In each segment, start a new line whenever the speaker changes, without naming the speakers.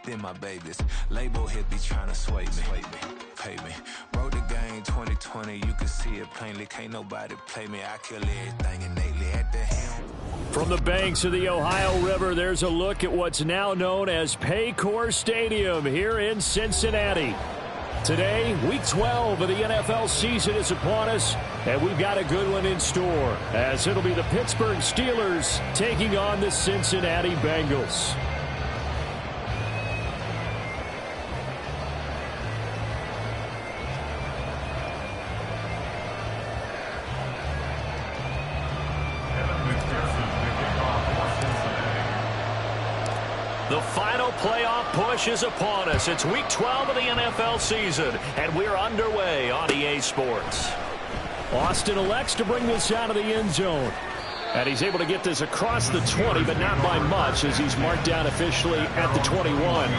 then my babies. Label hit be trying to sway me, pay me. Wrote the game 2020, you can see it plainly. Can't nobody play me, I kill everything innately at the helm.
From the banks of the Ohio River, there's a look at what's now known as Paycor Stadium here in Cincinnati. Today, Week 12 of the NFL season is upon us, and we've got a good one in store, as it'll be the Pittsburgh Steelers taking on the Cincinnati Bengals. The final playoff push is upon us. It's Week 12 of the NFL season, and we're underway on EA Sports. Austin elects to bring this out of the end zone. And he's able to get this across the 20, but not by much, as he's marked down officially at the 21.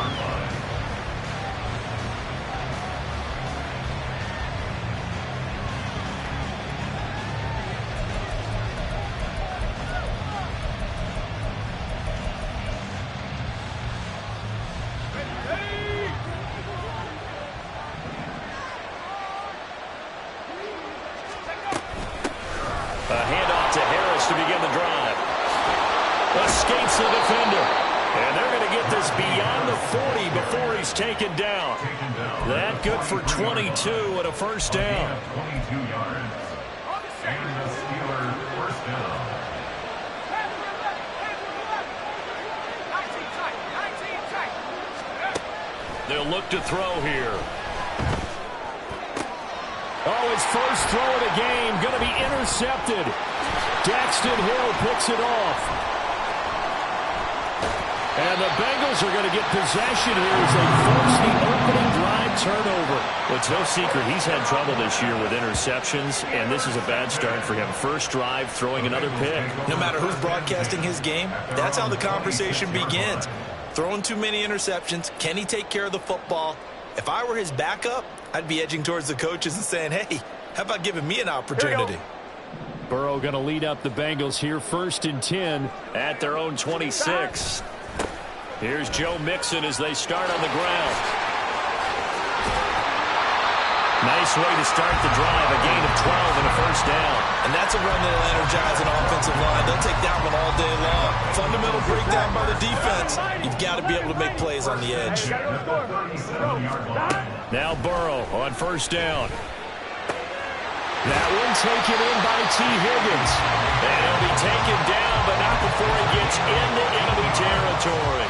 Escapes the defender. And they're going to get this beyond the 40 before he's taken down. That good for 22 and a first down.
22 yards. And the Steelers first down.
They'll look to throw here. Oh, his first throw of the game going to be intercepted. Daxton Hill picks it off. And the Bengals are going to get possession here as they force the opening drive turnover. Well, it's no secret he's had trouble this year with interceptions, and this is a bad start for him. First drive, throwing another pick.
No matter who's broadcasting his game, that's how the conversation begins. Throwing too many interceptions, can he take care of the football? If I were his backup, I'd be edging towards the coaches and saying, hey, how about giving me an opportunity?
Burrow going to lead up the Bengals here, 1st and 10 at their own 26. Here's Joe Mixon as they start on the ground. Nice way to start the drive, a gain of 12 and a first down.
And that's a run that'll energize an offensive line. They'll take that one all day long. Fundamental breakdown by the defense. You've got to be able to make plays on the edge.
Now Burrow on first down. That one taken in by T. Higgins. And he'll be taken down, but not before he gets into enemy territory.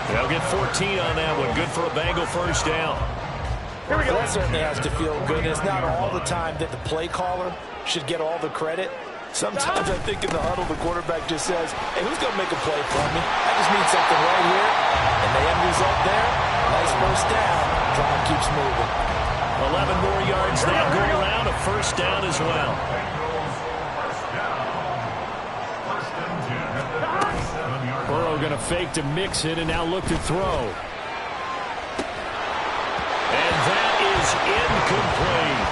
They'll get 14 on that one. Good for a Bengal first down.
Well, that certainly has to feel good. It's not all the time that the play caller should get all the credit. Sometimes I think in the huddle, the quarterback just says, hey, who's going to make a play for me? I just need something right here. And the end result there, nice first down. Drive keeps moving.
11 more yards that go around, a first down as well. Burrow going to fake to Mixon and now look to throw. And that is incomplete.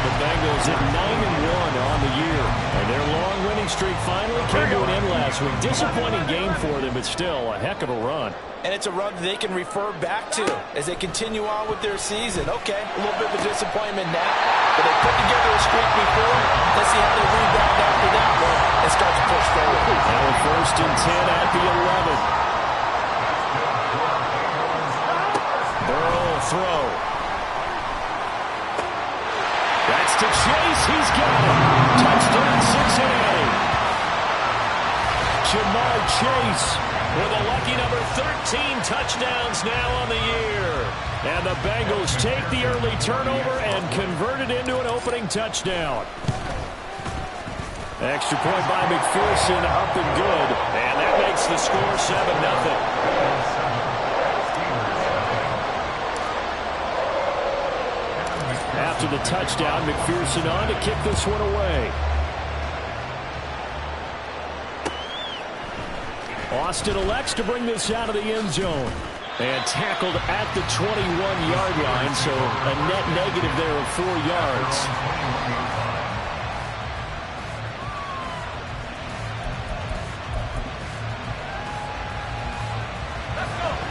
The Bengals at 9-1 on the year. And their long winning streak finally came to an end last week. Disappointing game for them, but still a heck of a run.
And it's a run that they can refer back to as they continue on with their season. Okay, a little bit of a disappointment now, but they put together a streak before. Let's see how they rebound after that one and start to push forward.
Now 1st and 10 at the 11. Burrow will throw. That's to Chase. He's got it. Touchdown Cincinnati. Jamar Chase with a lucky number 13 touchdowns now on the year. And the Bengals take the early turnover and convert it into an opening touchdown. Extra point by McPherson, up and good. And that makes the score 7-0. After the touchdown, McPherson on to kick this one away. Austin elects to bring this out of the end zone. And tackled at the 21-yard line, so a net negative there of 4 yards.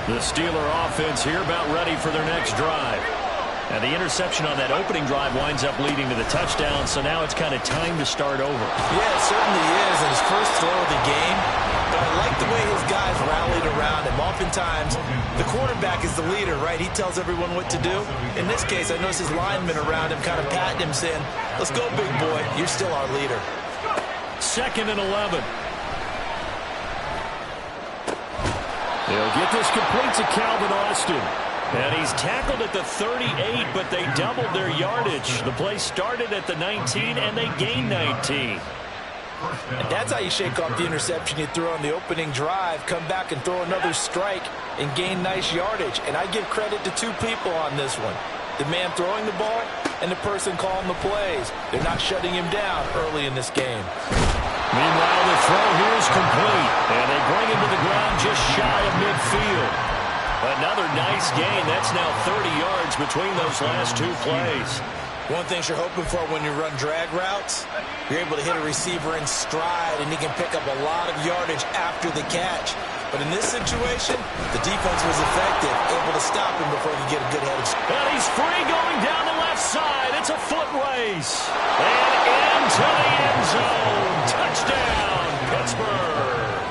The Steeler offense here about ready for their next drive. And the interception on that opening drive winds up leading to the touchdown, so now it's kind of time to start over.
Yeah, it certainly is, and his first throw of the game. But I like the way his guys rallied around him. Oftentimes, the quarterback is the leader, right? He tells everyone what to do. In this case, I notice his linemen around him kind of patting him, saying, let's go, big boy. You're still our leader.
2nd and 11. They'll get this complete to Calvin Austin. And he's tackled at the 38, but they doubled their yardage. The play started at the 19, and they gained 19.
And that's how you shake off the interception you threw on the opening drive, come back and throw another strike and gain nice yardage. And I give credit to two people on this one. The man throwing the ball and the person calling the plays. They're not shutting him down early in this game.
Meanwhile, the throw here is complete, and they bring him to the ground just shy of midfield. Another nice gain. That's now 30 yards between those last two plays.
One thing you're hoping for when you run drag routes, you're able to hit a receiver in stride, and he can pick up a lot of yardage after the catch. But in this situation, the defense was effective, able to stop him before he could get a good head of speed.
And he's free going down the left side. It's a foot race. And into the end zone. Touchdown, Pittsburgh.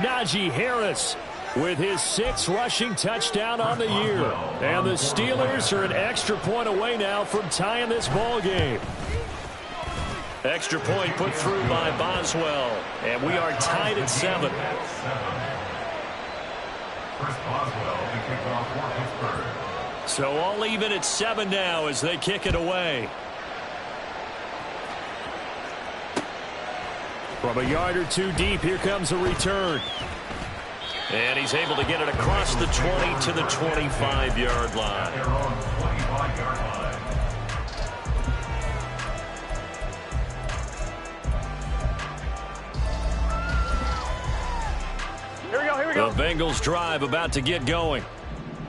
Najee Harris with his 6th rushing touchdown on the year. And the Steelers are an extra point away now from tying this ball game. Extra point put through by Boswell. And we are tied at 7.
Chris Boswell, the kickoff for Pittsburgh.
So all even at 7 now as they kick it away. From a yard or two deep, here comes a return. And he's able to get it across the 20 to the 25-yard line.
Their own 25-yard line.
Here we go. The Bengals drive about to get going.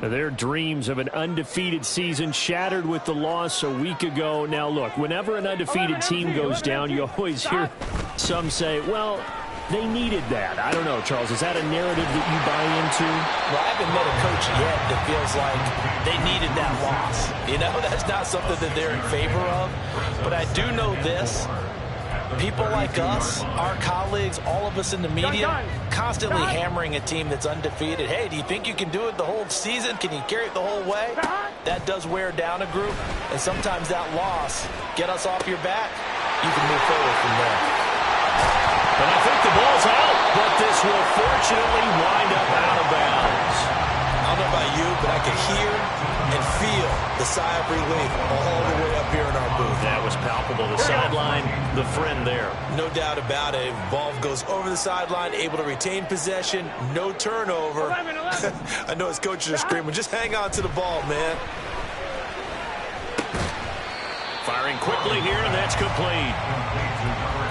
Their dreams of an undefeated season shattered with the loss a week ago. Now, look, whenever an undefeated team goes down, you always hear some say, well, they needed that. I don't know, Charles. Is that a narrative that you buy into?
Well, I haven't met a coach yet that feels like they needed that loss. You know, that's not something that they're in favor of. But I do know this. People like us, our colleagues, all of us in the media, constantly hammering a team that's undefeated. Hey, do you think you can do it the whole season? Can you carry it the whole way? That does wear down a group. And sometimes that loss, get us off your back, you can move forward from there.
And I think the ball's out, but this will fortunately wind up out of bounds.
I don't know about you, but I could hear and feel the sigh of relief all the way up here in our booth.
That was palpable. The sideline, the friend there.
No doubt about it. Ball goes over the sideline, able to retain possession, no turnover. I know his coaches are screaming, just hang on to the ball, man.
Firing quickly here, and that's complete.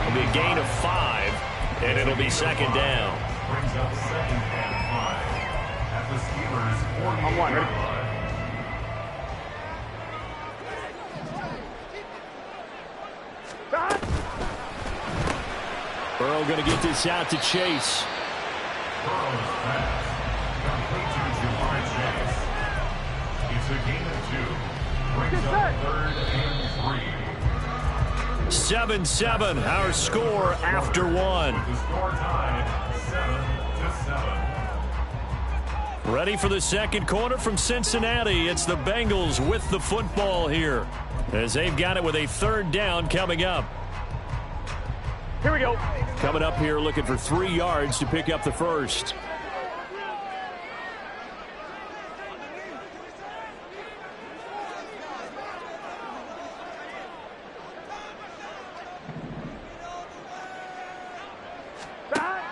It'll be a gain of 5, and it'll be 2nd down.
Brings up 2nd and 5 at the Steelers' 48-yard line.
Burrow going to get this out to Chase.
Burrow's pass, complete to Jamar Chase. It's a gain of 2. Brings up 3rd and 3.
7-7, our score after 1.
The score tied 7-7.
Ready for the second quarter from Cincinnati. It's the Bengals with the football here, as they've got it with a 3rd down coming up. Here we go. Coming up here looking for 3 yards to pick up the first.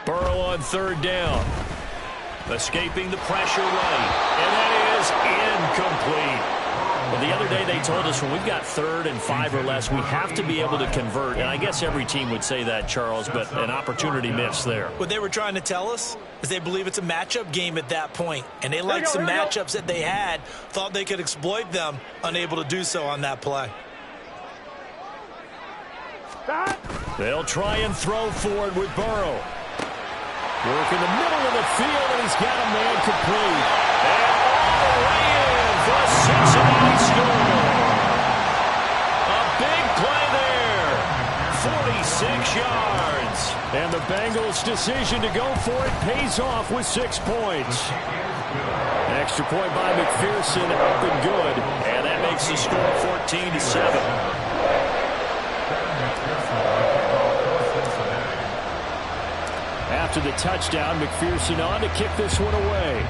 Burrow on 3rd down. Escaping the pressure right. And that is incomplete. Well, the other day they told us when we've got 3rd and 5 or less, we have to be able to convert. And I guess every team would say that, Charles, but an opportunity missed there.
What they were trying to tell us is they believe it's a matchup game at that point. And they liked some matchups that they had, thought they could exploit them, unable to do so on that play.
They'll try and throw for it with Burrow. Work in the middle of the field, and he's got a man complete. And all the way in for a Cincinnati score. A big play there. 46 yards. And the Bengals' decision to go for it pays off with 6 points. An extra point by McPherson, up and good. And that makes the score 14-7. After the touchdown, McPherson on to kick this one away.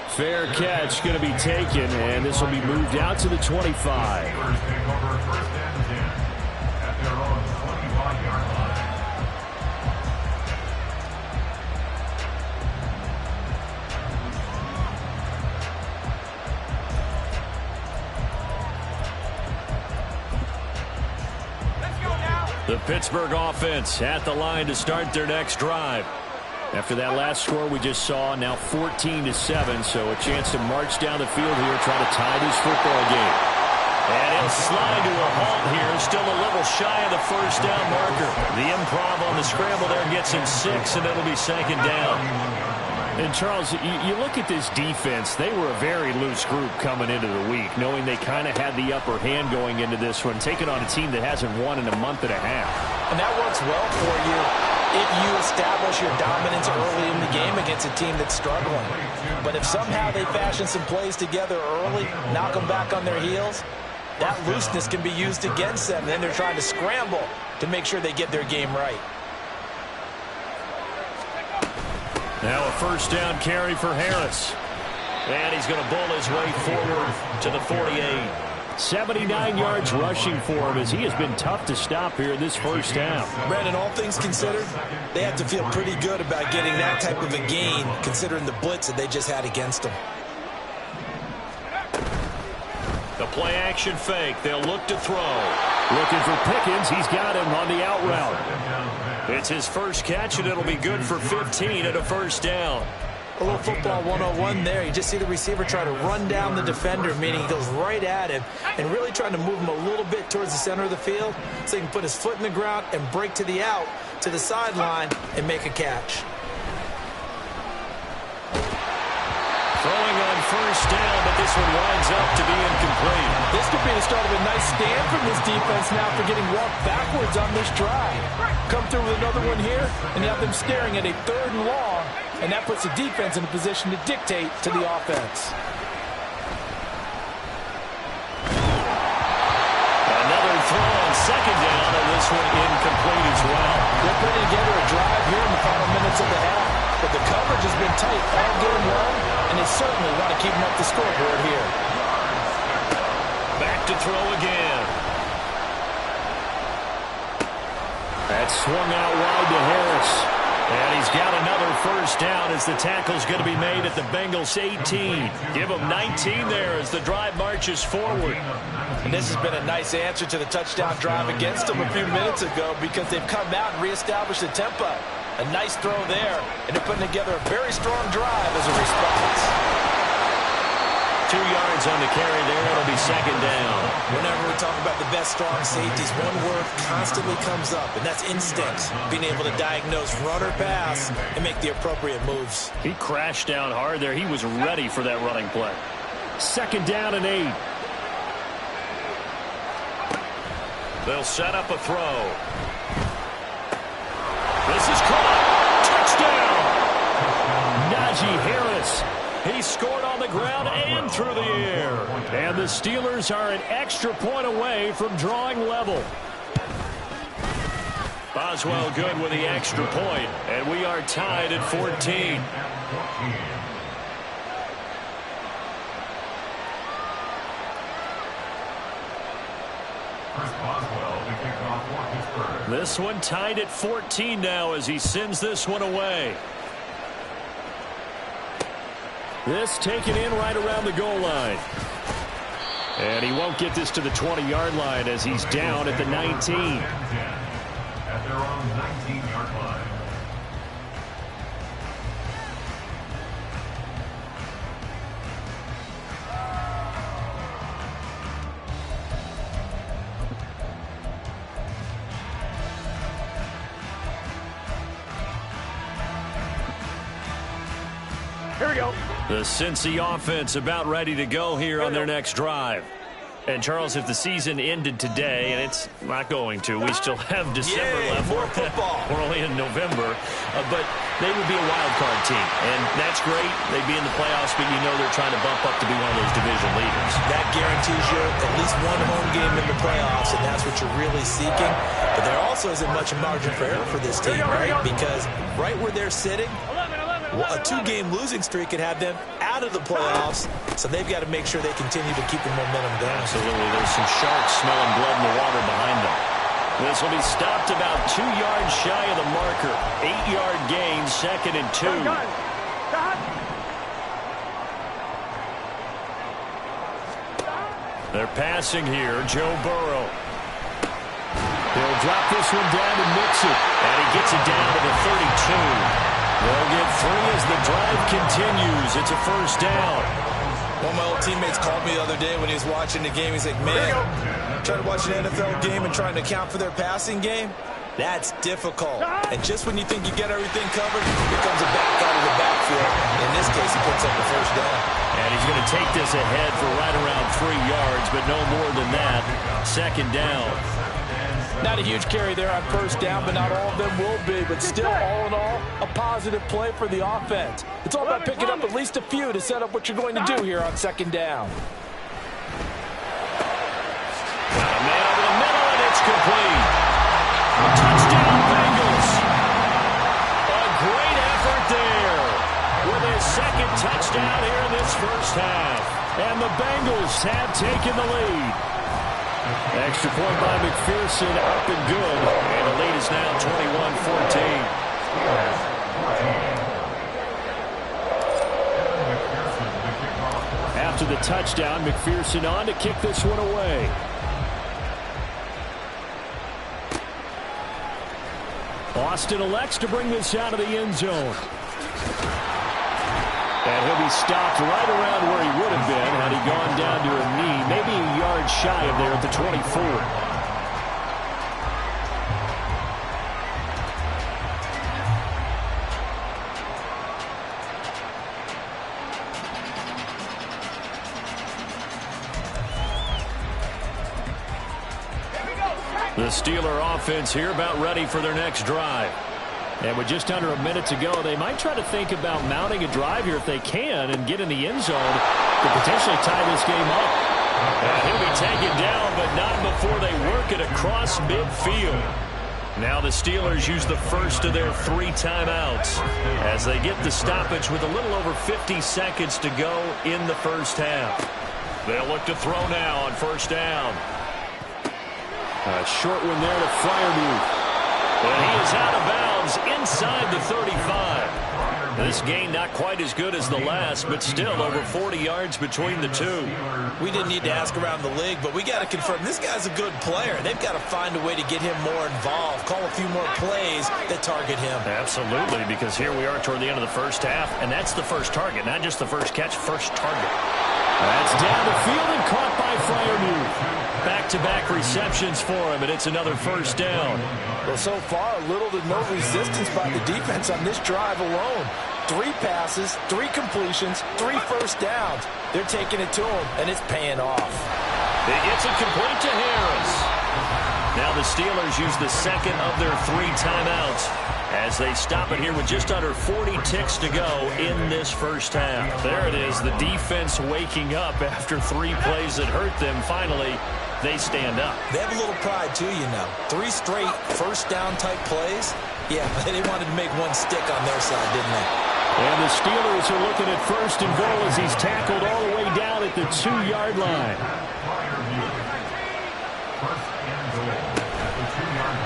Fair catch going to be taken, and this will be moved out to the 25. The Pittsburgh offense at the line to start their next drive. After that last score we just saw, now 14-7, so a chance to march down the field here, try to tie this football game. And he'll slide to a halt here, still a little shy of the first down marker. The improv on the scramble there gets him 6, and it'll be 2nd down. And, Charles, you look at this defense, they were a very loose group coming into the week, knowing they kind of had the upper hand going into this one, taking on a team that hasn't won in a month and a half.
And that works well for you if you establish your dominance early in the game against a team that's struggling. But if somehow they fashion some plays together early, knock them back on their heels, that looseness can be used against them. Then they're trying to scramble to make sure they get their game right.
Now a first down carry for Harris. And he's going to bull his way forward to the 48. 79 yards rushing for him as he has been tough to stop here in this first half.
Brandon, all things considered, they have to feel pretty good about getting that type of a gain considering the blitz that they just had against them.
The play action fake. They'll look to throw. Looking for Pickens. He's got him on the out route. It's his first catch, and it'll be good for 15 at a first down.
A little football 101 there. You just see the receiver try to run down the defender, meaning he goes right at him and really trying to move him a little bit towards the center of the field so he can put his foot in the ground and break to the out, to the sideline, and make a catch.
Throwing on first down, but this one winds up to be incomplete.
This could be the start of a nice stand from this defense now for getting walked backwards on this drive. Come through with another one here, and you have them staring at a 3rd and long, and that puts the defense in a position to dictate to the offense.
Another throw on 2nd down, and this one incomplete as well.
They're putting together a drive here in the final minutes of the half, but the coverage has been tight all game long, and they certainly want to keep them up the scoreboard here.
Back to throw again. That swung out wide to Harris. And he's got another first down as the tackle's going to be made at the Bengals 18. Give them 19 there as the drive marches forward.
And this has been a nice answer to the touchdown drive against them a few minutes ago because they've come out and reestablished the tempo. A nice throw there, and they're putting together a very strong drive as a response.
2 yards on the carry there. It'll be 2nd down.
Whenever we talk about the best strong safeties, one word constantly comes up, and that's instinct. Being able to diagnose run or pass and make the appropriate moves.
He crashed down hard there. He was ready for that running play. 2nd down and 8. They'll set up a throw. This is caught. Touchdown! Najee Harris. He scored on the ground and through the air. And the Steelers are an extra point away from drawing level. Boswell good with the extra point, and we are tied at 14. This one tied at 14 now as he sends this one away. This taken in right around the goal line. And he won't get this to the 20-yard line as he's down at the 19.
At their own 19-yard line.
Here we go. The Cincy offense about ready to go here on their next drive. And, Charles, if the season ended today, and it's not going to, we still have December left.
More football.
We're only in November. But they would be a wild card team. And that's great. They'd be in the playoffs, but you know they're trying to bump up to be one of those division leaders.
That guarantees you at least one home game in the playoffs, and that's what you're really seeking. But there also isn't much margin for error for this team, right? Because right where they're sitting, a 2-game losing streak could have them out of the playoffs, so they've got to make sure they continue to keep the momentum going.
Absolutely. There's some sharks smelling blood in the water behind them. This will be stopped about 2 yards shy of the marker. 8-yard gain, 2nd and 2. They're passing here. Joe Burrow. They'll drop this one down and mix it. And he gets it down to the 32. They'll get 3 as the drive continues. It's a first down.
One of my old teammates called me the other day when he was watching the game. He's like, man, trying to watch an NFL game and trying to account for their passing game, that's difficult. And just when you think you get everything covered, here comes a back out of the backfield. In this case, he puts up the first down.
And he's going to take this ahead for right around 3 yards, but no more than that. 2nd down.
Not a huge carry there on first down, but not all of them will be. But still, all in all, a positive play for the offense. It's all about picking up at least a few to set up what you're going to do here on 2nd down.
Got a man over the middle, and it's complete. Touchdown, Bengals. A great effort there with his 2nd touchdown here in this first half. And the Bengals have taken the lead. Extra point by McPherson, up and good. And the lead is now 21-14. After the touchdown, McPherson on to kick this one away. Austin elects to bring this out of the end zone. And he'll be stopped right around where he would have been had he gone down to a knee, maybe a yard shy of there at the 24. The Steeler offense here about ready for their next drive. And with just under a minute to go, they might try to think about mounting a drive here if they can and get in the end zone to potentially tie this game up. And he'll be taken down, but not before they work it across midfield. Now the Steelers use the first of their 3 timeouts as they get the stoppage with a little over 50 seconds to go in the first half. They'll look to throw now on first down. A short one there to Freiermuth. And he is out of bounds inside the 35. This game not quite as good as the last, but still over 40 yards between the two.
We didn't need to ask around the league, but we got to confirm this guy's a good player. They've got to find a way to get him more involved, call a few more plays that target him.
Absolutely, because here we are toward the end of the first half, and that's the first target, not just the first catch, first target. That's down the field and caught by Freiermuth. Back-to-back receptions for him, and it's another first down.
Well, so far, little to no resistance by the defense on this drive alone. 3 passes, 3 completions, 3 first downs. They're taking it to him, and it's paying off.
It gets it complete to Harris. Now the Steelers use the second of their 3 timeouts as they stop it here with just under 40 ticks to go in this first half. There it is, the defense waking up after 3 plays that hurt them. Finally, they stand up.
They have a little pride, too, you know. 3 straight first down type plays. Yeah, they wanted to make one stick on their side, didn't they?
And the Steelers are looking at first and goal as he's tackled all the way down at the 2-yard line.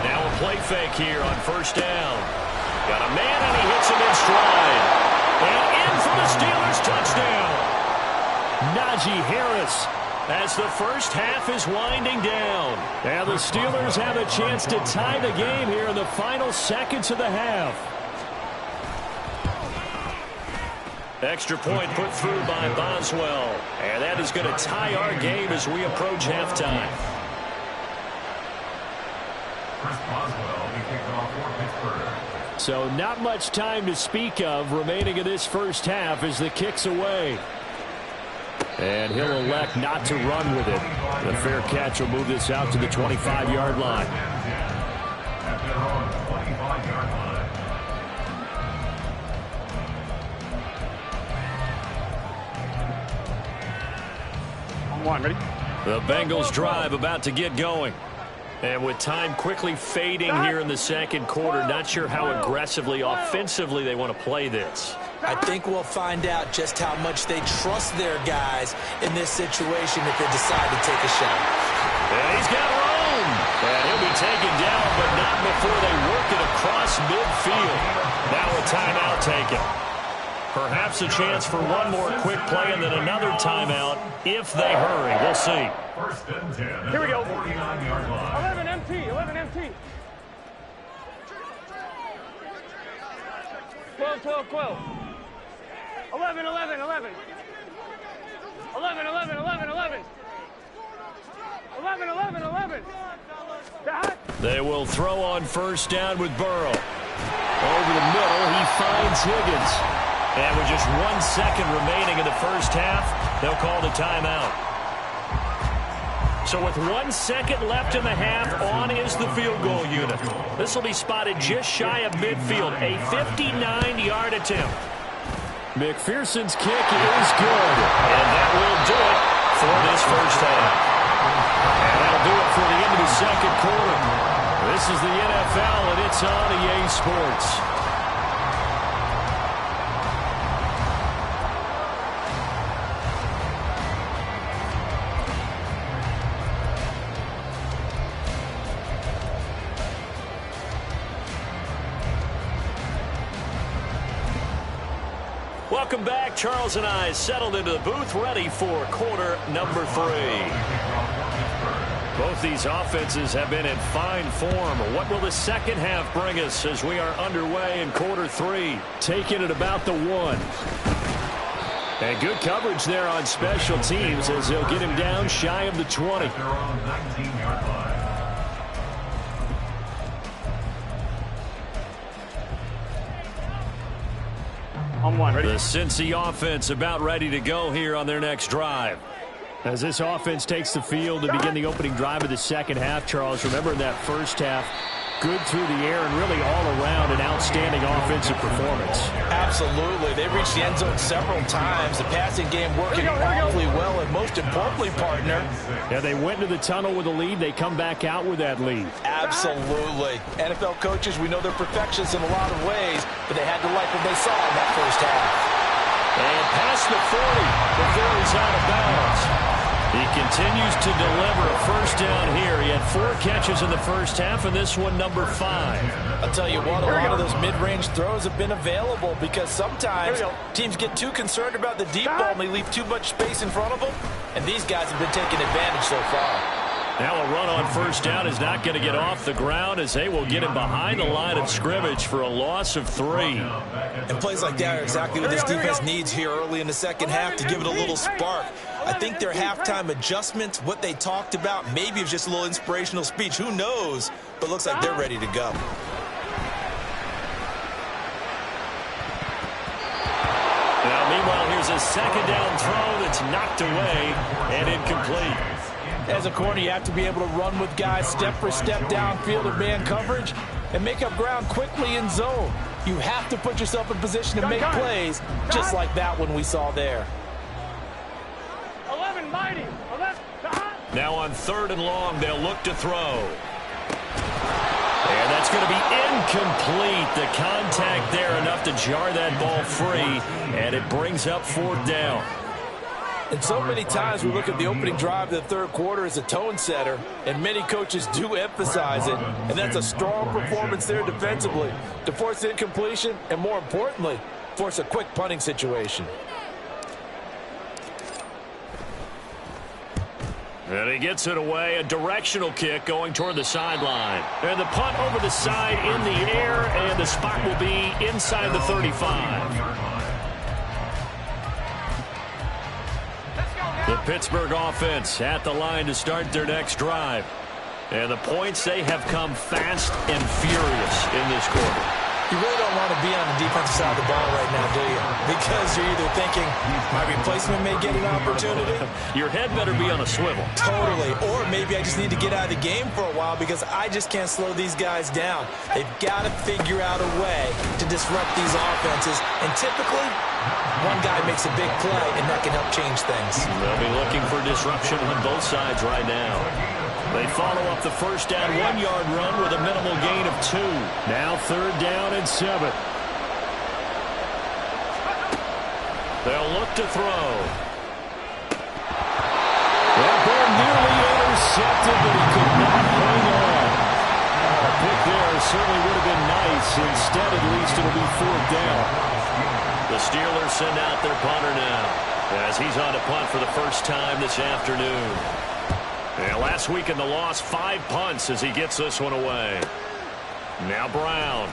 Now a play fake here on first down. Got a man and he hits him in stride. And in for the Steelers touchdown. Najee Harris as the first half is winding down. And the Steelers have a chance to tie the game here in the final seconds of the half. Extra point put through by Boswell. And that is going to tie our game as we approach halftime.
Chris Boswell, he kicked off for Pittsburgh.
So not much time to speak of remaining in this first half as the kick's away. And he'll elect not to run with it. The fair catch will move this out to the 25-yard line.
At their own 25-yard line.
On one, ready?
The Bengals drive about to get going. And with time quickly fading here in the second quarter, not sure how aggressively, offensively they want to play this.
I think we'll find out just how much they trust their guys in this situation if they decide to take a shot.
And he's got room. And he'll be taken down, but not before they work it across midfield. Now a timeout taken. Perhaps a chance for one more quick play and then another timeout if they hurry. We'll see.
First and 10.
Here we go.
49-yard line.
11 MT, 11 MT. 12, 12, 12. 11, 11, 11. 11, 11, 11, 11. 11, 11, 11.
They will throw on first down with Burrow. Over the middle, he finds Higgins. And with just 1 second remaining in the first half, they'll call the timeout. So with 1 second left in the half, on is the field goal unit. This will be spotted just shy of midfield, a 59-yard attempt. McPherson's kick is good, and that will do it for this first half. And that'll do it for the end of the second quarter. This is the NFL, and it's on EA Sports. Welcome back. Charles and I settled into the booth, ready for quarter number 3. Both these offenses have been in fine form. What will the second half bring us as we are underway in quarter 3? Taking it about the 1. And good coverage there on special teams as they'll get him down shy of the 20.
They're on 19-yard line.
On one, ready?
The Cincy offense about ready to go here on their next drive. As this offense takes the field to begin the opening drive of the second half, Charles, remember in that first half, good through the air and really all around an outstanding offensive performance.
Absolutely. They reached the end zone several times. The passing game working awfully well, and most importantly, partner.
Yeah, they went into the tunnel with a lead. They come back out with that lead.
Absolutely. NFL coaches, we know they're perfectionists in a lot of ways, but they had to like what they saw in that first half.
And past the 40 before he's out of bounds. He continues to deliver a first down here. He had 4 catches in the first half, and this one number 5.
I'll tell you what, a lot of those mid-range throws have been available because sometimes teams get too concerned about the deep ball and they leave too much space in front of them, and these guys have been taking advantage so far.
Now a run on first down is not going to get off the ground as they will get him behind the line of scrimmage for a loss of 3.
And plays like that are exactly what this defense needs here early in the second half to give it a little spark. I think their halftime adjustments, what they talked about, maybe it was just a little inspirational speech. Who knows? But looks like they're ready to go.
Now, meanwhile, here's a second down throw that's knocked away and incomplete.
As a corner, you have to be able to run with guys step for step downfield in man coverage and make up ground quickly in zone. You have to put yourself in position to make plays, just like that one we saw there.
11 mighty. 11.
Now on 3rd and long, they'll look to throw. And that's going to be incomplete. The contact there enough to jar that ball free, and it brings up 4th down.
And so many times we look at the opening drive of the third quarter as a tone setter, and many coaches do emphasize it, and that's a strong performance there defensively to force incompletion and, more importantly, force a quick punting situation.
And he gets it away, a directional kick going toward the sideline. And the punt over the side in the air, and the spot will be inside the 35. The Pittsburgh offense at the line to start their next drive. And the points, they have come fast and furious in this quarter.
You really don't want to be on the defensive side of the ball right now, do you? Because you're either thinking, my replacement may get an opportunity.
Your head better be on a swivel.
Totally. Or maybe I just need to get out of the game for a while because I just can't slow these guys down. They've got to figure out a way to disrupt these offenses. And typically, one guy makes a big play, and that can help change things.
They'll be looking for disruption on both sides right now. They follow up the first down 1-yard run with a minimal gain of 2. Now 3rd down and 7. They'll look to throw. That ball nearly intercepted, but he could not hang on. A pick there certainly would have been nice. Instead, at least it'll be 4th down. The Steelers send out their punter now as he's on to punt for the first time this afternoon. And last week in the loss, 5 punts as he gets this one away. Now Brown.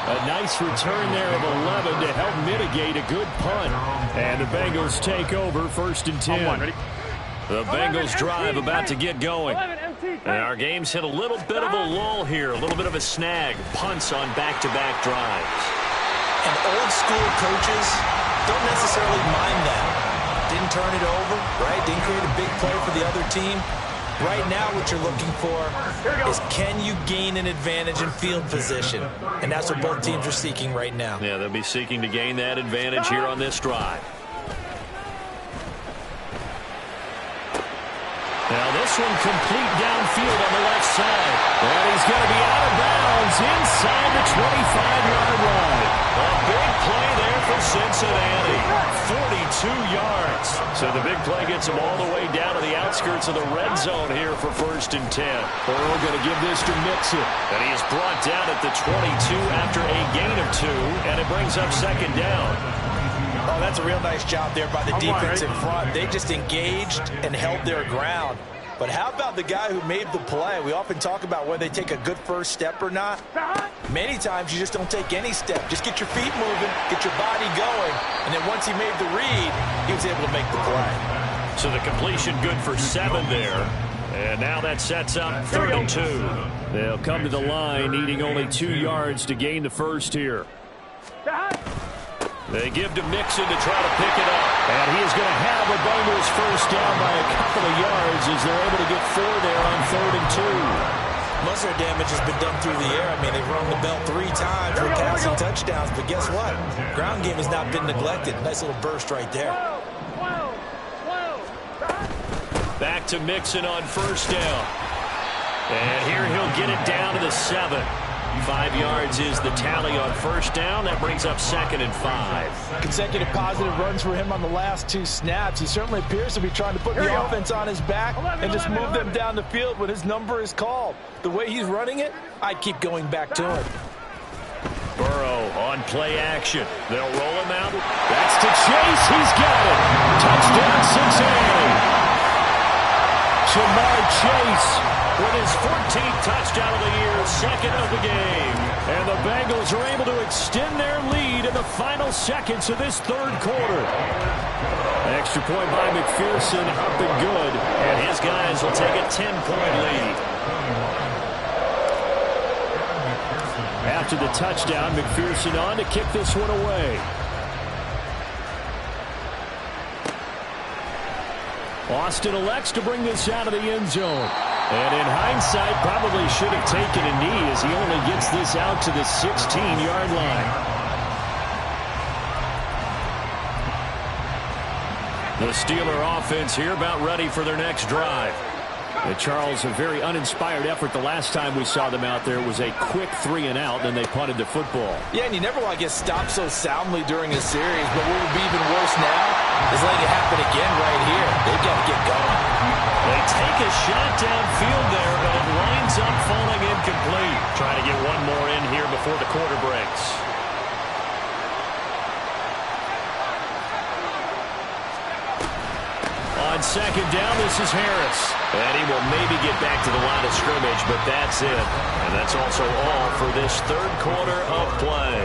A nice return there of 11 to help mitigate a good punt. And the Bengals take over 1st and 10. The Bengals drive about to get going. And our game's hit a little bit of a lull here, a little bit of a snag. Punts on back-to-back drives.
And old school coaches don't necessarily mind that. Didn't turn it over, right? Didn't create a big play for the other team. Right now what you're looking for is can you gain an advantage in field position? And that's what both teams are seeking right now.
Yeah, they'll be seeking to gain that advantage here on this drive. Now this one complete downfield on the left side. And he's going to be out of bounds inside the 25-yard line. A big play there for Cincinnati. 42 yards. So the big play gets him all the way down to the outskirts of the red zone here for 1st and 10. Burrow going to give this to Mixon. And he is brought down at the 22 after a gain of 2. And it brings up 2nd down.
Oh, that's a real nice job there by the defense in front. They just engaged and held their ground. But how about the guy who made the play? We often talk about whether they take a good first step or not. Many times you just don't take any step. Just get your feet moving, get your body going, and then once he made the read, he was able to make the play.
So the completion good for 7 there. And now that sets up 3rd and 2. They'll come to the line needing only 2 yards to gain the first here. They give to Mixon to try to pick it up. And he is going to have the Bengals first down by a couple of yards as they're able to get 4 there on 3rd and 2.
Most of their damage has been done through the air. I mean, they've rung the bell 3 times with passing touchdowns. But guess what? Ground game has not been neglected. Nice little burst right there.
Back to Mixon on 1st down. And here he'll get it down to the 7. 5 yards is the tally on 1st down. That brings up 2nd and 5.
Consecutive positive runs for him on the last 2 snaps. He certainly appears to be trying to put the offense on his back and just move them down the field when his number is called. The way he's running it, I'd keep going back to him.
Burrow on play action. They'll roll him out. That's to Chase. He's got it. Touchdown Cincinnati. Jamar Chase with his 14th touchdown of the year, 2nd of the game. And the Bengals are able to extend their lead in the final seconds of this 3rd quarter. An extra point by McPherson, up and good. And his guys will take a 10-point lead. After the touchdown, McPherson on to kick this one away. Austin elects to bring this out of the end zone. And in hindsight, probably should have taken a knee as he only gets this out to the 16-yard line. The Steeler offense here about ready for their next drive. Charles, a very uninspired effort the last time we saw them out there. It was a quick 3-and-out, then they punted the football.
Yeah, and you never want to get stopped so soundly during a series, but what would be even worse now is letting it happen again right here. They've got to get going.
They take a shot downfield there, but it winds up falling incomplete. Trying to get one more in here before the quarter breaks. On 2nd down, this is Harris. And he will maybe get back to the line of scrimmage, but that's it. And that's also all for this 3rd quarter of play.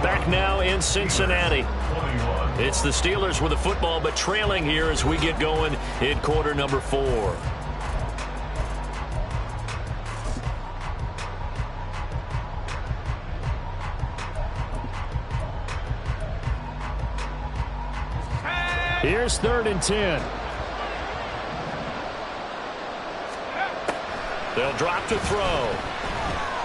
Back now in Cincinnati. It's the Steelers with the football, but trailing here as we get going in quarter number 4. Here's 3rd and 10. They'll drop to throw.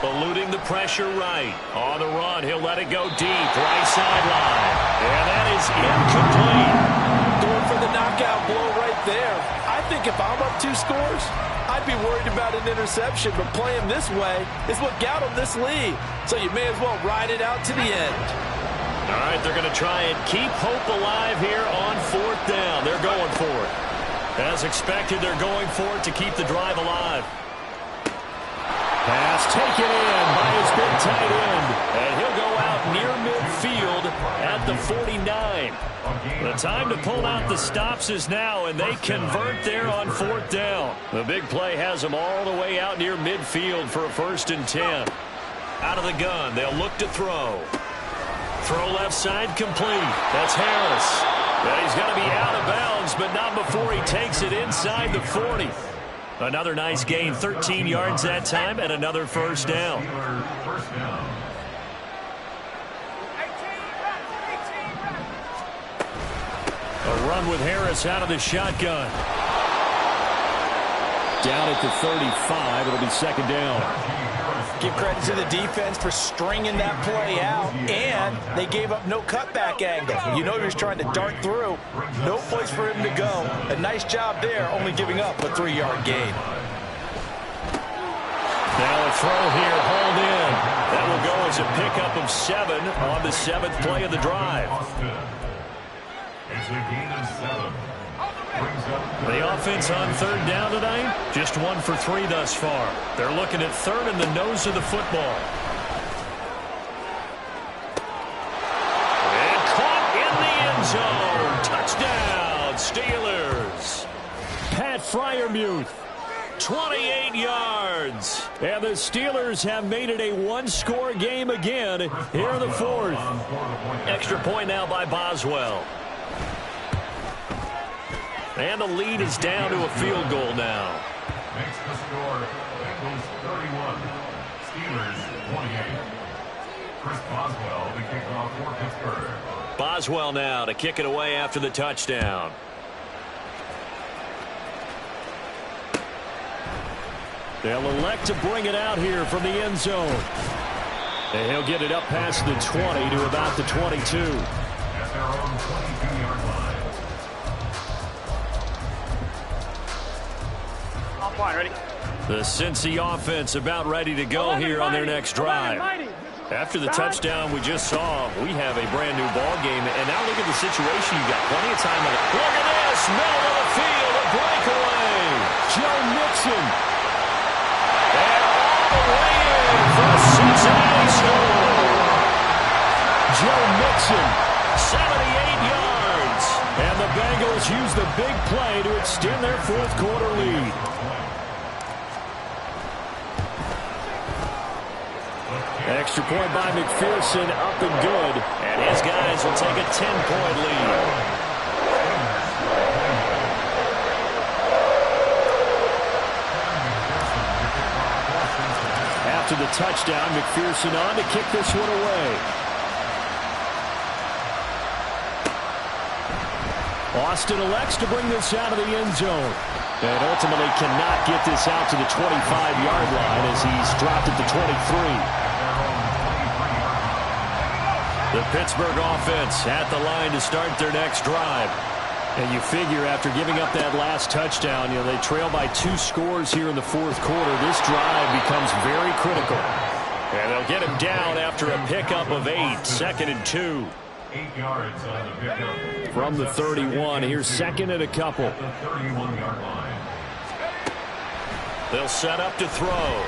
Eluding the pressure right. On the run, he'll let it go deep. Right sideline. And that is incomplete.
Going for the knockout blow right there. I think if I'm up 2 scores, I'd be worried about an interception. But playing this way is what got them this lead. So you may as well ride it out to the end.
All right, they're going to try and keep hope alive here on 4th down. They're going for it. As expected, they're going for it to keep the drive alive. Pass taken in by his big tight end. And he'll go out near midfield at the 49. The time to pull out the stops is now, and they convert there on 4th down. The big play has them all the way out near midfield for a 1st and 10. Out of the gun, they'll look to throw. Throw left side complete. That's Harris. And he's going to be out of bounds, but not before he takes it inside the 40. Another nice gain, 13 yards that time, and another 1st down. A run with Harris out of the shotgun. Down at the 35, it'll be 2nd down.
Give credit to the defense for stringing that play out, and they gave up no cutback angle. You know he was trying to dart through. No place for him to go. A nice job there, only giving up a 3-yard gain.
Now a throw here, hauled in. That will go as a pickup of 7 on the 7th play of the drive.
It's a gain of 7.
The offense on 3rd down tonight, just 1 for 3 thus far. They're looking at 3rd in the nose of the football. And caught in the end zone. Touchdown, Steelers. Pat Freiermuth, 28 yards. And the Steelers have made it a 1-score game again here in the 4th. Extra point now by Boswell. And the lead is down to a field goal now.
Makes the score Bengals 31, Steelers 28. Chris Boswell, the kickoff for Pittsburgh.
Boswell now to kick it away after the touchdown. They'll elect to bring it out here from the end zone. And he'll get it up past the 20 to about the 22.
At their own 22-yard line.
Ready?
The Cincy offense about ready to go here on their next drive. After the touchdown we just saw, we have a brand new ball game. And now look at the situation. You got plenty of time on it. Look at this. Middle of the field. A breakaway. Joe Mixon. And all the way in for a Cincinnati score. Joe Mixon, 78 yards. And the Bengals use the big play to extend their 4th quarter lead. Extra point by McPherson, up and good. And his guys will take a 10-point lead. After the touchdown, McPherson on to kick this one away. Austin elects to bring this out of the end zone. And ultimately cannot get this out to the 25-yard line as he's dropped at the 23. The Pittsburgh offense at the line to start their next drive. And you figure after giving up that last touchdown, they trail by 2 scores here in the 4th quarter. This drive becomes very critical. And they'll get him down after a pickup of 8, 2nd and 2.
8 yards on the pickup.
From the 31, here's 2nd and a couple.
At the 31-yard line.
They'll set up to throw.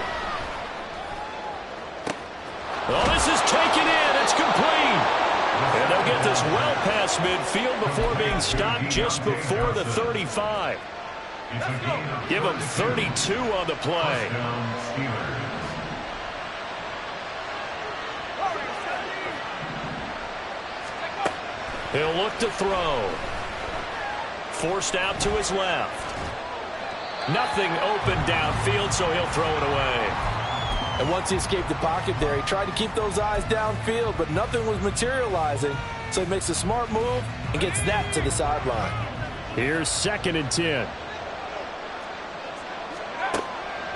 Oh, this is taken in. It's complete. And they'll get this well past midfield before being stopped just before the 35. Give them 32 on the play. He'll look to throw. Forced out to his left. Nothing open downfield, so he'll throw it away.
And once he escaped the pocket there, he tried to keep those eyes downfield, but nothing was materializing. So he makes a smart move and gets that to the sideline.
Here's 2nd and 10.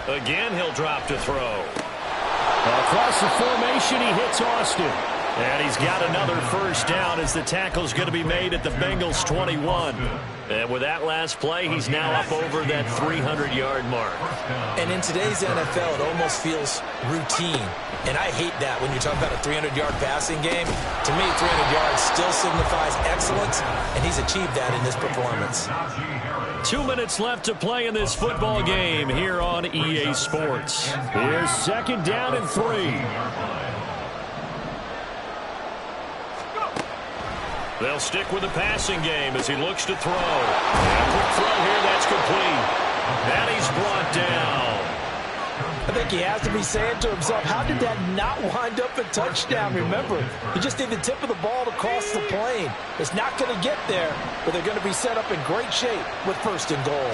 Again, he'll drop to throw. Across the formation, he hits Austin. And he's got another first down as the tackle's going to be made at the Bengals' 21. And with that last play, he's now up over that 300-yard mark.
And in today's NFL, it almost feels routine. And I hate that when you're talking about a 300-yard passing game. To me, 300 yards still signifies excellence, and he's achieved that in this performance.
2 minutes left to play in this football game here on EA Sports. Here's 2nd down and 3. They'll stick with the passing game as he looks to throw. And a quick throw here, that's complete. And he's brought down.
I think he has to be saying to himself, how did that not wind up a touchdown? Remember, he just did the tip of the ball to cross the plane. It's not going to get there, but they're going to be set up in great shape with 1st and goal.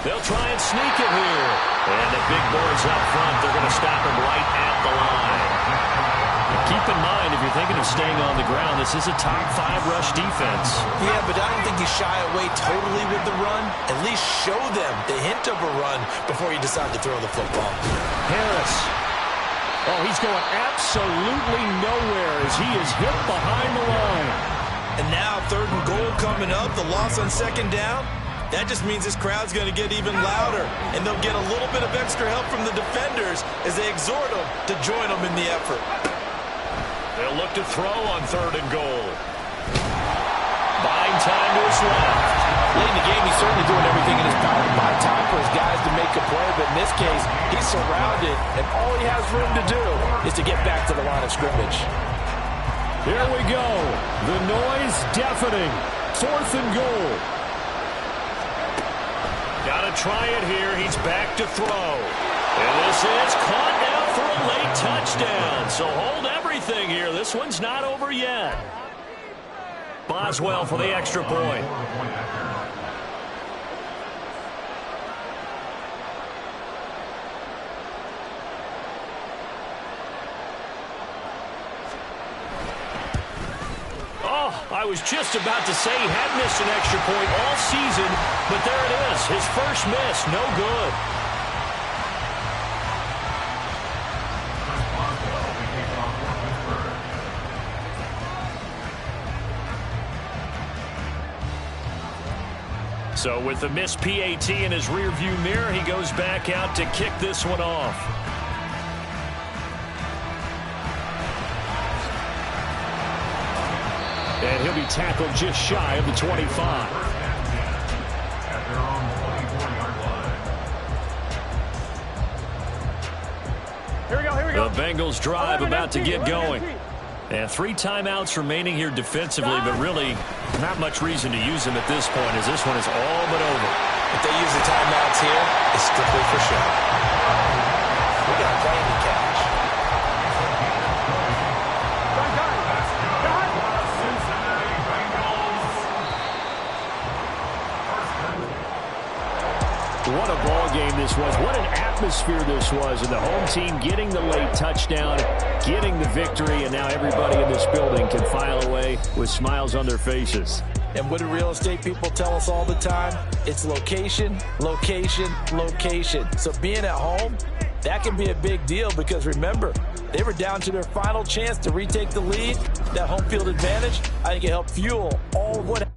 They'll try and sneak it here. And the big boys up front, they're going to stop him right at the line. Keep in mind, if you're thinking of staying on the ground, this is a top 5 rush defense.
Yeah, but I don't think you shy away totally with the run. At least show them the hint of a run before you decide to throw the football.
Harris. Oh, he's going absolutely nowhere as he is hit behind the line.
And now 3rd and goal coming up, the loss on 2nd down. That just means this crowd's going to get even louder, and they'll get a little bit of extra help from the defenders as they exhort them to join them in the effort.
They'll look to throw on 3rd and goal. Buying time to his left.
Late in the game, he's certainly doing everything in his power to buy time for his guys to make a play, but in this case, he's surrounded, and all he has room to do is to get back to the line of scrimmage.
Here we go. The noise deafening. 4th and goal. Got to try it here. He's back to throw. And this is caught now for a late touchdown. So hold everything here. This one's not over yet. Boswell for the extra point. I was just about to say he had missed an extra point all season, but there it is. His first miss, no good. So with the missed PAT in his rearview mirror, he goes back out to kick this one off. And he'll be tackled just shy of the 25.
Here we go, here we go.
The Bengals drive about to get going. And 3 timeouts remaining here defensively, but really not much reason to use them at this point as this one is all but over.
If they use the timeouts here, it's strictly for show. We got plenty to catch.
What a ball game this was. What an atmosphere this was. And the home team getting the late touchdown, getting the victory, and now everybody in this building can file away with smiles on their faces.
And what do real estate people tell us all the time? It's location, location, location. So being at home, that can be a big deal because remember, they were down to their final chance to retake the lead. That home field advantage, I think it helped fuel all of what